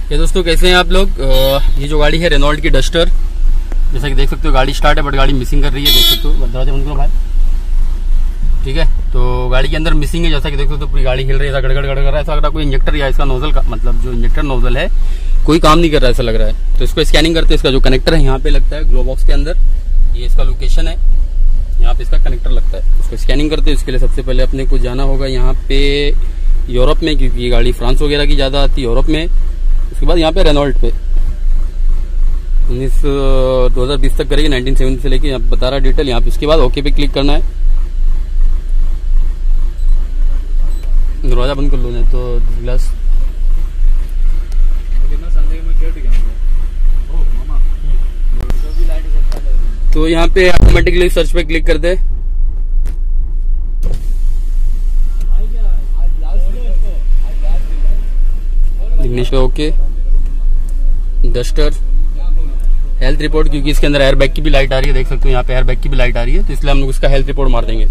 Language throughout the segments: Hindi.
ये दोस्तों कैसे हैं आप लोग। ये जो गाड़ी है रेनॉल्ट की डस्टर, जैसा कि देख सकते हो गाड़ी स्टार्ट है बट गाड़ी मिसिंग कर रही है। देख सकते हो, दरवाजा बंद करो भाई। ठीक है, तो गाड़ी के अंदर मिसिंग है, जैसा कि देख सकते हो पूरी गाड़ी हिल रही है, गड़गड़ गड़गड़ कर रहा है। ऐसा लग रहा है कोई इंजेक्टर या इसका नोजल का मतलब जो इंजेक्टर नोजल है कोई काम नहीं कर रहा है, ऐसा लग रहा है। तो इसको स्कैनिंग करते हैं। इसका जो कनेक्टर है यहाँ पे लगता है ग्लो बॉक्स के अंदर, ये इसका लोकेशन है, यहाँ पे इसका कनेक्टर लगता है। उसको स्कैनिंग करते हैं। इसके लिए सबसे पहले अपने को जाना होगा यहाँ पे यूरोप में, क्योंकि ये गाड़ी फ्रांस वगैरह की ज्यादा आती है यूरोप में। उसके बाद यहाँ पे रेनॉल्ट पे 2020 तक करेगी, 1970 से लेके यहाँ बता रहा डिटेल यहाँ पे। उसके बाद ओके पे क्लिक करना है। दरवाजा बंद कर लो नहीं तो ग्लास। तो यहाँ पे ऑटोमेटिकली सर्च पे क्लिक कर दे। इंग्लिश पे ओके। डस्टर हेल्थ रिपोर्ट, क्योंकि इसके अंदर एयरबैग की भी लाइट आ रही है, देख सकते हो यहाँ पे एयरबैग की भी लाइट आ रही है, तो इसलिए हम लोग इसका हेल्थ रिपोर्ट मार देंगे।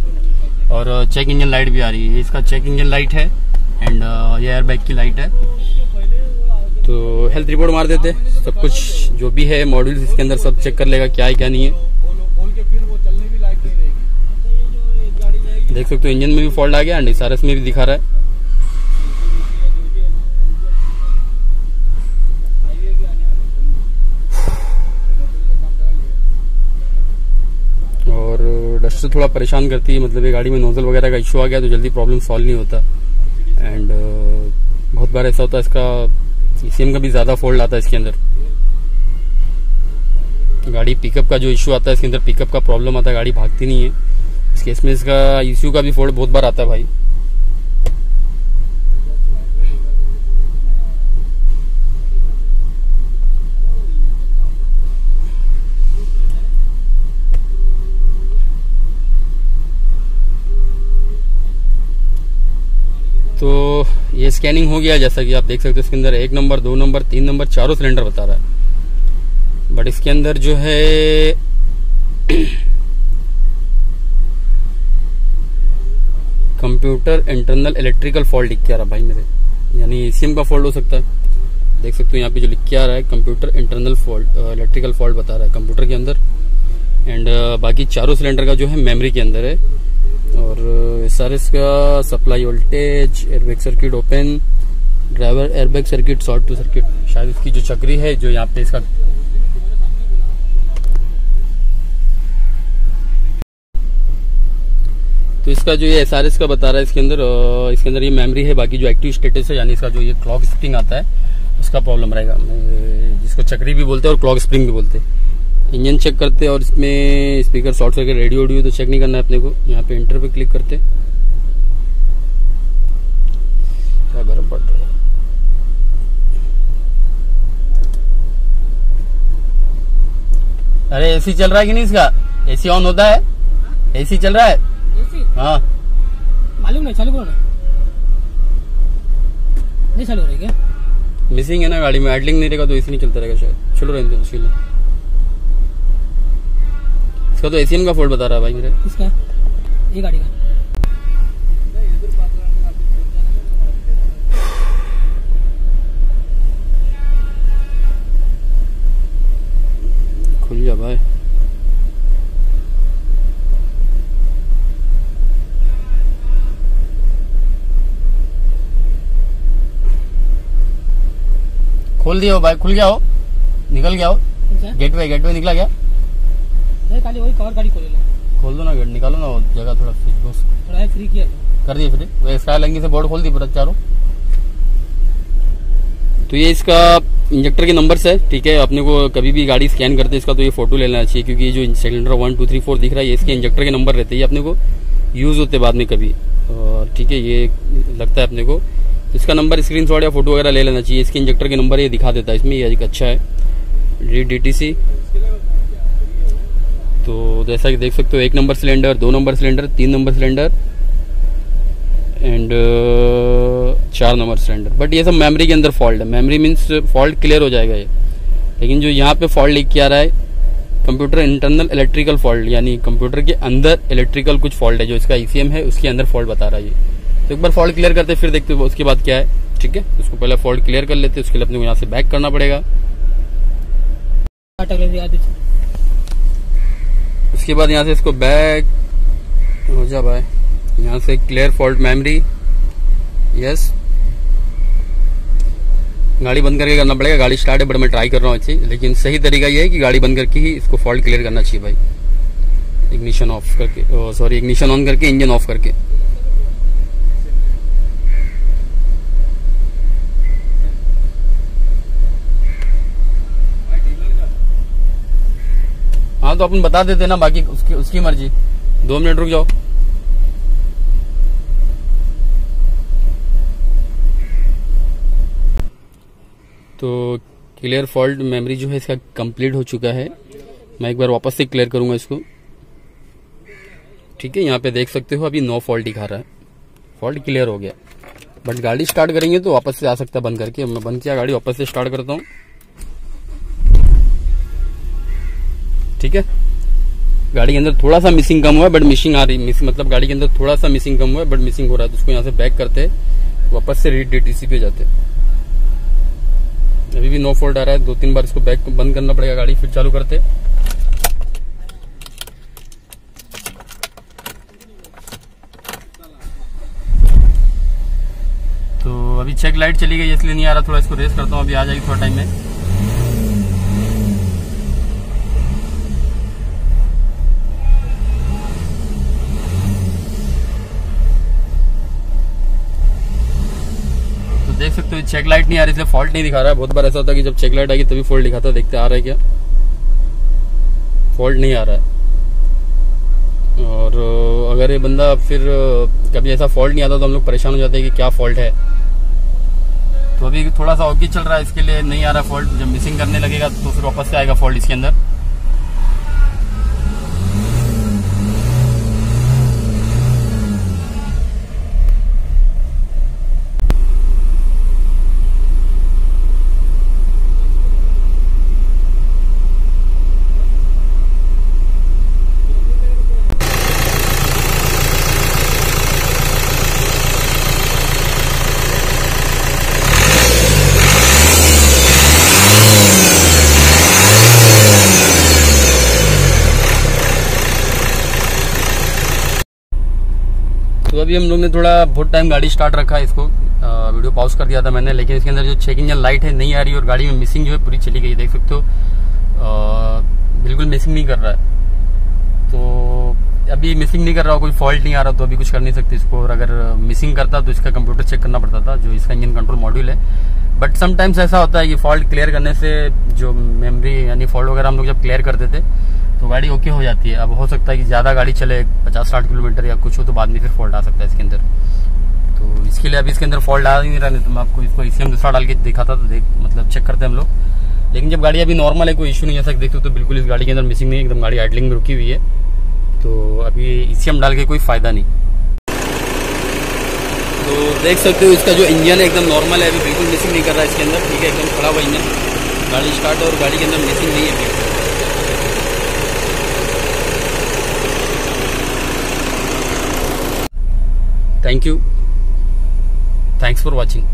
और चेक इंजन लाइट भी आ रही है, इसका चेक इंजन लाइट है एंड ये एयरबैग की लाइट है। तो हेल्थ रिपोर्ट मार देते। सब कुछ जो भी है मॉड्यूल्स इसके अंदर सब चेक कर लेगा क्या है क्या नहीं है। देख सकते हो इंजन में भी फॉल्ट आ गया एंड SRS में भी दिखा रहा है। और डस्टर थोड़ा परेशान करती है, मतलब ये गाड़ी में नोजल वगैरह का इशू आ गया तो जल्दी प्रॉब्लम सॉल्व नहीं होता। एंड बहुत बार ऐसा होता है इसका ECM का भी ज्यादा फॉल्ट आता है इसके अंदर। गाड़ी पिकअप का जो इशू आता है इसके अंदर, पिकअप का प्रॉब्लम आता है, गाड़ी भागती नहीं है। इस केस में इसका ECU का भी फॉल्ट बहुत बार आता है भाई। तो ये स्कैनिंग हो गया, जैसा कि आप देख सकते हो इसके अंदर 1 नंबर 2 नंबर 3 नंबर चारों सिलेंडर बता रहा है। बट इसके अंदर जो है कंप्यूटर इंटरनल इलेक्ट्रिकल फॉल्ट लिख के आ रहा भाई मेरे, यानी ECM का फॉल्ट हो सकता है। देख सकते हो यहाँ पे जो लिख के आ रहा है computer internal fault, electrical fault बता रहा है कंप्यूटर के अंदर। एंड बाकी चारों सिलेंडर का जो है मेमोरी के अंदर है। और SRS का supply voltage, airbag circuit open, driver airbag circuit short to circuit, शायद इसकी जो चक्री है जो यहाँ पे इसका तो इसका जो ये SRS का बता रहा है इसके अंदर ये मेमोरी है। बाकी जो एक्टिव स्टेटस है यानी इसका जो ये क्लॉक स्प्रिंग आता है उसका प्रॉब्लम रहेगा, जिसको चक्री भी बोलते हैं और क्लॉक स्प्रिंग भी बोलते हैं। इंजन चेक करते और इसमें स्पीकर शॉर्ट सर्किट, रेडियो तो चेक नहीं करना है अपने को। यहाँ पे इंटर पे क्लिक करते। क्या गर्म पड़ रहा है। अरे AC चल रहा है कि नहीं इसका? AC ऑन होता है? AC चल रहा है? हाँ मालूम नहीं, चालू करो ना। नहीं चालू हो रही क्या? मिसिंग है ना गाड़ी में, आइडलिंग नहीं रहेगा तो AC नहीं चलता रहेगा शायद। चलो रहने दो उसके लिए। इसका तो ECM का फॉल्ट बता रहा है भाई मेरे। किसका? ये गाड़ी का। खुल जा भाई। खोल दिया हो भाई, खुल गया हो, निकल गया हो। गेटवे निकला गया। खाली वही कवर गाड़ी खोल दो ना, गेट निकालो ना, जगह थोड़ा फ्री किया कर दिए। फ्री वो स्काई लंगी से बोर्ड खोल दी पूरा चारों। तो ये इसका इंजेक्टर के नंबर्स है, ठीक है। अपने को कभी भी गाड़ी स्कैन करते इसका तो ये फोटो ले लेना चाहिए, क्योंकि ये जो सिलेंडर 1 2 3 4 दिख रहा है ये इसके इंजेक्टर के नंबर रहते हैं, अपने को यूज होते बाद में कभी। और ठीक है, ये लगता है अपने को। इसका नंबर स्क्रीनशॉट या फोटो वगैरह ले लेना चाहिए। इसके इंजेक्टर के नंबर ये दिखा देता है इसमें, ये एक अच्छा है DTC। तो जैसा कि देख सकते हो 1 number cylinder, 2 number cylinder, 3 number cylinder and 4 number cylinder. But ये सब मेमोरी के अंदर फॉल्ट है। मेमोरी मीन्स फॉल्ट क्लियर हो जाएगा ये, लेकिन जो यहाँ पे फॉल्ट लिख के आ रहा है कंप्यूटर इंटरनल इलेक्ट्रिकल फॉल्ट, यानी कंप्यूटर के अंदर इलेक्ट्रिकल कुछ फॉल्ट है, जो इसका ECM है उसके अंदर फॉल्ट बता रहा है ये। तो एक बार फॉल्ट क्लियर करते फिर देखते उसके बाद क्या है। ठीक है, उसको पहले फॉल्ट क्लियर कर लेते, उसके लिए अपने को यहाँ से बैक करना पड़ेगा। उसके बाद यहाँ से इसको बैक हो जा भाई, यहाँ से क्लियर फॉल्ट मेमोरी। यस, गाड़ी बंद करके करना पड़ेगा। गाड़ी स्टार्ट है बट मैं ट्राई कर रहा हूँ अच्छी, लेकिन सही तरीका ये है कि गाड़ी बंद करके ही इसको फॉल्ट क्लियर करना चाहिए भाई। इग्निशन ऑफ करके, सॉरी इग्निशन ऑन करके, इंजन ऑफ करके। हाँ तो अपन बता देते ना, बाकी उसकी मर्जी। 2 मिनट रुक जाओ। तो क्लियर फॉल्ट मेमोरी जो है इसका कंप्लीट हो चुका है। मैं एक बार वापस से क्लियर करूंगा इसको। ठीक है, यहाँ पे देख सकते हो अभी नो फॉल्ट दिखा रहा है, फॉल्ट क्लियर हो गया। बट गाड़ी स्टार्ट करेंगे तो वापस से आ सकता है बंद करके। मैं बंद किया, गाड़ी वापस से स्टार्ट करता हूँ। ठीक है, गाड़ी के अंदर थोड़ा सा मिसिंग कम हुआ है बट मिसिंग आ रही, मतलब गाड़ी के अंदर थोड़ा सा मिसिंग कम हुआ है बट मिसिंग हो रहा है। तो उसको यहाँ से बैक करते, वापस से रीड DTC पे जाते। अभी भी नो फॉल्ट आ रहा है, 2-3 बार इसको बैक बंद करना पड़ेगा, गाड़ी फिर चालू करते। तो अभी चेक लाइट चली गई इसलिए नहीं आ रहा, थोड़ा इसको रेस करता हूँ, अभी आ जाएगी थोड़ा टाइम में। देख सकते हो चेक लाइट नहीं आ रही, इसलिए फॉल्ट नहीं दिखा रहा है। बहुत बार ऐसा होता है कि जब चेक लाइट आएगी तभी फॉल्ट दिखाता है। देखते आ रहा है क्या, फॉल्ट नहीं आ रहा है। और अगर ये बंदा फिर कभी ऐसा फॉल्ट नहीं आता तो हम लोग परेशान हो जाते हैं कि क्या फॉल्ट है। तो अभी थोड़ा सा ओके चल रहा है, इसके लिए नहीं आ रहा फॉल्ट। जब मिसिंग करने लगेगा तो फिर वापस से आएगा फॉल्ट इसके अंदर। तो अभी हम लोग ने बहुत टाइम गाड़ी स्टार्ट रखा है, इसको वीडियो पॉज कर दिया था मैंने, लेकिन इसके अंदर जो चेक इंजन लाइट है नहीं आ रही और गाड़ी में मिसिंग जो है पूरी चली गई। देख सकते हो बिल्कुल मिसिंग नहीं कर रहा है। तो अभी मिसिंग नहीं कर रहा, कोई फॉल्ट नहीं आ रहा, तो अभी कुछ कर नहीं सकते इसको। और अगर मिसिंग करता तो इसका कंप्यूटर चेक करना पड़ता था, जो इसका इंजन कंट्रोल मॉड्यूल है। बट समटाइम्स ऐसा होता है कि फॉल्ट क्लियर करने से जो मेमोरी यानी फॉल्ट वगैरह हम लोग जब क्लियर कर देते तो गाड़ी ओके हो जाती है। अब हो सकता है कि ज्यादा गाड़ी चले 50-60 किलोमीटर या कुछ हो तो बाद में फिर फॉल्ट आ सकता है इसके अंदर। तो इसके लिए अभी इसके अंदर फॉल्ट आ नहीं रहा, नहीं तो मैं आपको इसको ECM दूसरा डाल के दिखाता तो मतलब चेक करते हैं हम लोग। लेकिन जब गाड़ी अभी नॉर्मल है, कोई इश्यू नहीं है, ऐसा देखते हो तो बिल्कुल इस गाड़ी के अंदर मिसिंग नहीं है, एकदम गाड़ी आइडलिंग में रुकी हुई है। तो अभी ECM डाल के कोई फायदा नहीं। तो देख सकते हो इसका जो इंजन है एकदम नॉर्मल है, अभी बिल्कुल मिसिंग नहीं कर रहा है इसके अंदर। ठीक है, एकदम खड़ा हुआ इंजन, गाड़ी स्टार्ट है और गाड़ी के अंदर मिसिंग नहीं है। Thank you, thanks for watching.